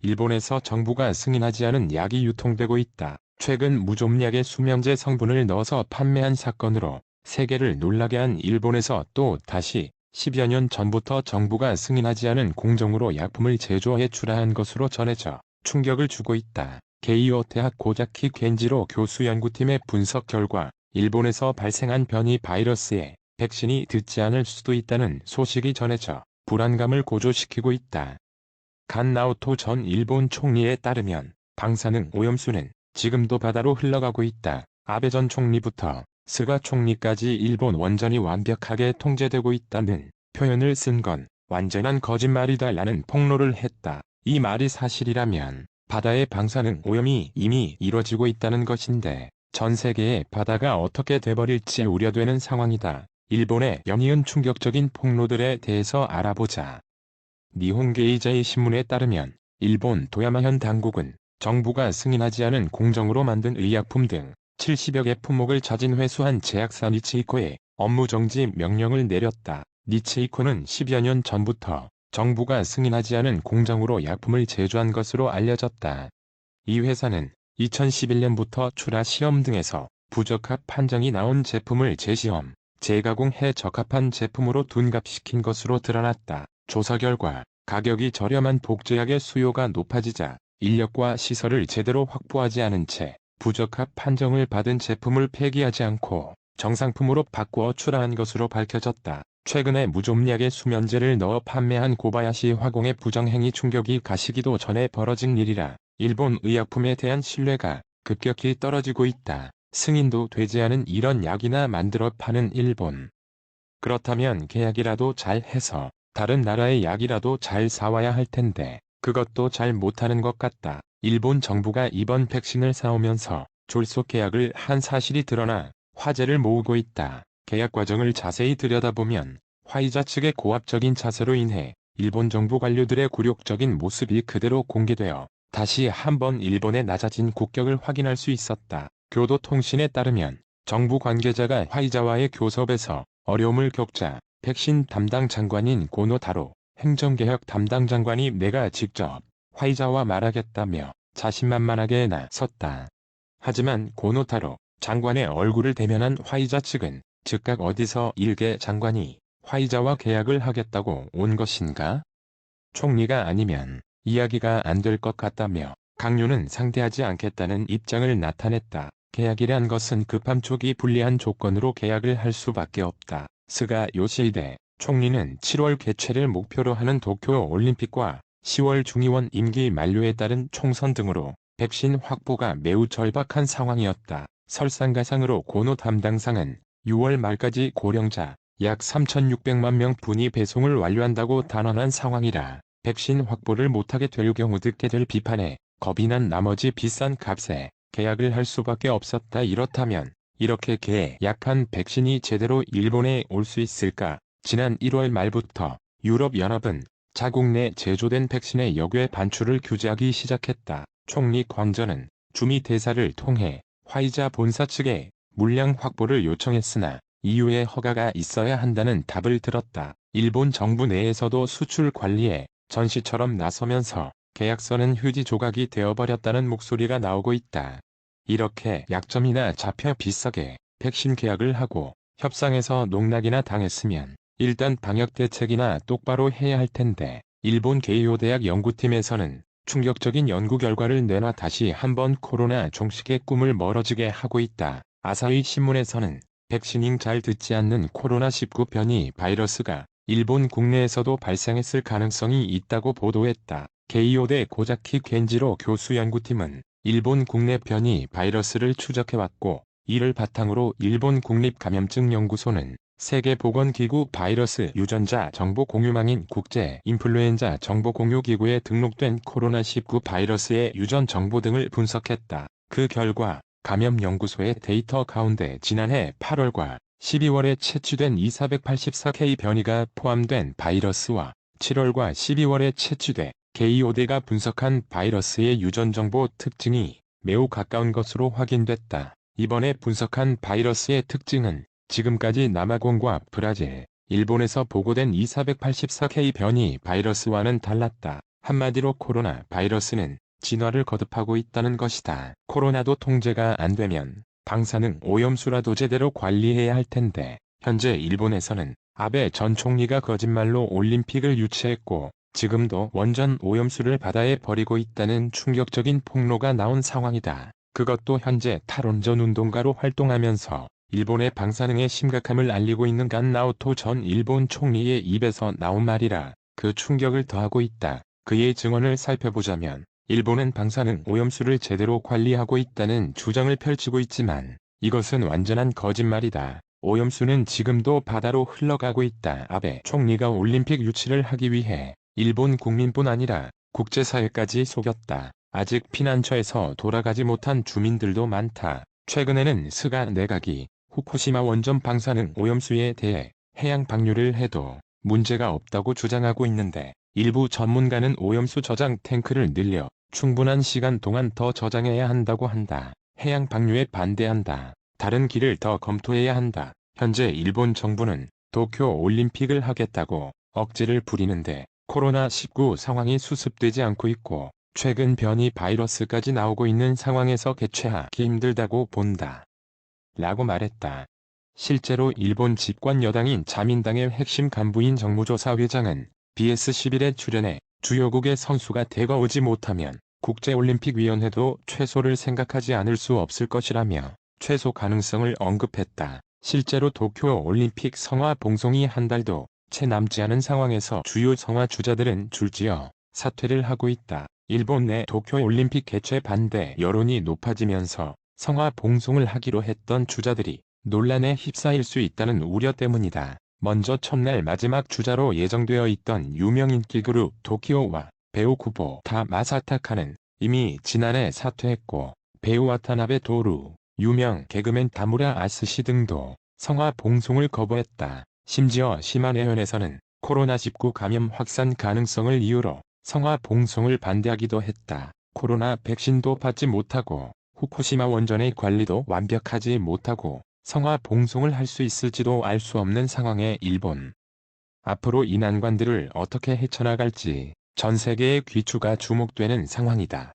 일본에서 정부가 승인하지 않은 약이 유통되고 있다. 최근 무좀약의 수면제 성분을 넣어서 판매한 사건으로 세계를 놀라게 한 일본에서 또 다시 10여 년 전부터 정부가 승인하지 않은 공정으로 약품을 제조해 출하한 것으로 전해져 충격을 주고 있다. 게이오 대학 고자키 겐지로 교수 연구팀의 분석 결과 일본에서 발생한 변이 바이러스에 백신이 듣지 않을 수도 있다는 소식이 전해져 불안감을 고조시키고 있다. 간 나오토 전 일본 총리에 따르면 방사능 오염수는 지금도 바다로 흘러가고 있다. 아베 전 총리부터 스가 총리까지 일본 원전이 완벽하게 통제되고 있다는 표현을 쓴 건 완전한 거짓말이다라는 폭로를 했다. 이 말이 사실이라면 바다의 방사능 오염이 이미 이뤄지고 있다는 것인데 전 세계의 바다가 어떻게 돼버릴지 우려되는 상황이다. 일본의 연이은 충격적인 폭로들에 대해서 알아보자. 니혼게이자이 신문에 따르면 일본 도야마현 당국은 정부가 승인하지 않은 공정으로 만든 의약품 등 70여 개 품목을 자진 회수한 제약사 니치이코에 업무정지 명령을 내렸다. 니치이코는 10여 년 전부터 정부가 승인하지 않은 공정으로 약품을 제조한 것으로 알려졌다. 이 회사는 2011년부터 출하 시험 등에서 부적합 판정이 나온 제품을 재시험, 재가공해 적합한 제품으로 둔갑시킨 것으로 드러났다. 조사 결과 가격이 저렴한 복제약의 수요가 높아지자 인력과 시설을 제대로 확보하지 않은 채 부적합 판정을 받은 제품을 폐기하지 않고 정상품으로 바꾸어 출하한 것으로 밝혀졌다. 최근에 무좀약의 수면제를 넣어 판매한 고바야시 화공의 부정행위 충격이 가시기도 전에 벌어진 일이라 일본 의약품에 대한 신뢰가 급격히 떨어지고 있다. 승인도 되지 않은 이런 약이나 만들어 파는 일본. 그렇다면 계약이라도 잘 해서 다른 나라의 약이라도 잘 사와야 할 텐데 그것도 잘 못하는 것 같다. 일본 정부가 이번 백신을 사오면서 졸속 계약을 한 사실이 드러나 화제를 모으고 있다. 계약 과정을 자세히 들여다보면 화이자 측의 고압적인 자세로 인해 일본 정부 관료들의 굴욕적인 모습이 그대로 공개되어 다시 한번 일본의 낮아진 국격을 확인할 수 있었다. 교도통신에 따르면 정부 관계자가 화이자와의 교섭에서 어려움을 겪자 백신 담당 장관인 고노타로 행정개혁 담당 장관이 내가 직접 화이자와 말하겠다며 자신만만하게 나섰다. 하지만 고노타로 장관의 얼굴을 대면한 화이자 측은 즉각 어디서 일개 장관이 화이자와 계약을 하겠다고 온 것인가? 총리가 아니면 이야기가 안 될 것 같다며 강요는 상대하지 않겠다는 입장을 나타냈다. 계약이란 것은 급함 초기 불리한 조건으로 계약을 할 수밖에 없다. 스가 요시히데 총리는 7월 개최를 목표로 하는 도쿄 올림픽과 10월 중의원 임기 만료에 따른 총선 등으로 백신 확보가 매우 절박한 상황이었다. 설상가상으로 고노 담당상은 6월 말까지 고령자 약 3,600만 명분이 배송을 완료한다고 단언한 상황이라 백신 확보를 못하게 될 경우 듣게 될 비판에 겁이 난 나머지 비싼 값에 계약을 할 수밖에 없었다. 이렇다면 이렇게 계약한 백신이 제대로 일본에 올 수 있을까? 지난 1월 말부터 유럽연합은 자국 내 제조된 백신의 역외 반출을 규제하기 시작했다. 총리 광전은 주미 대사를 통해 화이자 본사 측에 물량 확보를 요청했으나 EU의 허가가 있어야 한다는 답을 들었다. 일본 정부 내에서도 수출 관리에 전시처럼 나서면서 계약서는 휴지 조각이 되어버렸다는 목소리가 나오고 있다. 이렇게 약점이나 잡혀 비싸게 백신 계약을 하고 협상에서 농락이나 당했으면 일단 방역 대책이나 똑바로 해야 할 텐데 일본 게이오 대학 연구팀에서는 충격적인 연구 결과를 내놔 다시 한번 코로나 종식의 꿈을 멀어지게 하고 있다. 아사히 신문에서는 백신잉 잘 듣지 않는 코로나19 변이 바이러스가 일본 국내에서도 발생했을 가능성이 있다고 보도했다. 게이오대 고자키 겐지로 교수 연구팀은 일본 국내 변이 바이러스를 추적해왔고 이를 바탕으로 일본 국립감염증연구소는 세계보건기구 바이러스 유전자 정보공유망인 국제 인플루엔자 정보공유기구에 등록된 코로나19 바이러스의 유전 정보 등을 분석했다. 그 결과 감염연구소의 데이터 가운데 지난해 8월과 12월에 채취된 2484K 변이가 포함된 바이러스와 7월과 12월에 채취돼 게이오대가 분석한 바이러스의 유전정보 특징이 매우 가까운 것으로 확인됐다. 이번에 분석한 바이러스의 특징은 지금까지 남아공과 브라질, 일본에서 보고된 2484K 변이 바이러스와는 달랐다. 한마디로 코로나 바이러스는 진화를 거듭하고 있다는 것이다. 코로나도 통제가 안 되면 방사능 오염수라도 제대로 관리해야 할 텐데 현재 일본에서는 아베 전 총리가 거짓말로 올림픽을 유치했고 지금도 원전 오염수를 바다에 버리고 있다는 충격적인 폭로가 나온 상황이다. 그것도 현재 탈원전 운동가로 활동하면서 일본의 방사능의 심각함을 알리고 있는 간 나오토 전 일본 총리의 입에서 나온 말이라 그 충격을 더하고 있다. 그의 증언을 살펴보자면 일본은 방사능 오염수를 제대로 관리하고 있다는 주장을 펼치고 있지만 이것은 완전한 거짓말이다. 오염수는 지금도 바다로 흘러가고 있다. 아베 총리가 올림픽 유치를 하기 위해 일본 국민뿐 아니라 국제사회까지 속였다. 아직 피난처에서 돌아가지 못한 주민들도 많다. 최근에는 스가 내각이 후쿠시마 원전 방사능 오염수에 대해 해양 방류를 해도 문제가 없다고 주장하고 있는데 일부 전문가는 오염수 저장 탱크를 늘려 충분한 시간 동안 더 저장해야 한다고 한다. 해양 방류에 반대한다. 다른 길을 더 검토해야 한다. 현재 일본 정부는 도쿄 올림픽을 하겠다고 억지를 부리는데 코로나19 상황이 수습되지 않고 있고 최근 변이 바이러스까지 나오고 있는 상황에서 개최하기 힘들다고 본다. 라고 말했다. 실제로 일본 집권 여당인 자민당의 핵심 간부인 정무조사 회장은 BS11에 출연해 주요국의 선수가 대거 오지 못하면 국제올림픽위원회도 최소를 생각하지 않을 수 없을 것이라며 최소 가능성을 언급했다. 실제로 도쿄올림픽 성화 봉송이 한 달도 채 남지 않은 상황에서 주요 성화 주자들은 줄지어 사퇴를 하고 있다. 일본 내 도쿄올림픽 개최 반대 여론이 높아지면서 성화 봉송을 하기로 했던 주자들이 논란에 휩싸일 수 있다는 우려 때문이다. 먼저 첫날 마지막 주자로 예정되어 있던 유명 인기 그룹 도키오와 배우 구보타 마사타카는 이미 지난해 사퇴했고 배우 와타나베 도루, 유명 개그맨 다무라 아스시 등도 성화 봉송을 거부했다. 심지어 시마네현에서는 코로나19 감염 확산 가능성을 이유로 성화 봉송을 반대하기도 했다. 코로나 백신도 받지 못하고 후쿠시마 원전의 관리도 완벽하지 못하고 성화 봉송을 할 수 있을지도 알 수 없는 상황의 일본. 앞으로 이 난관들을 어떻게 헤쳐나갈지 전 세계의 귀추가 주목되는 상황이다.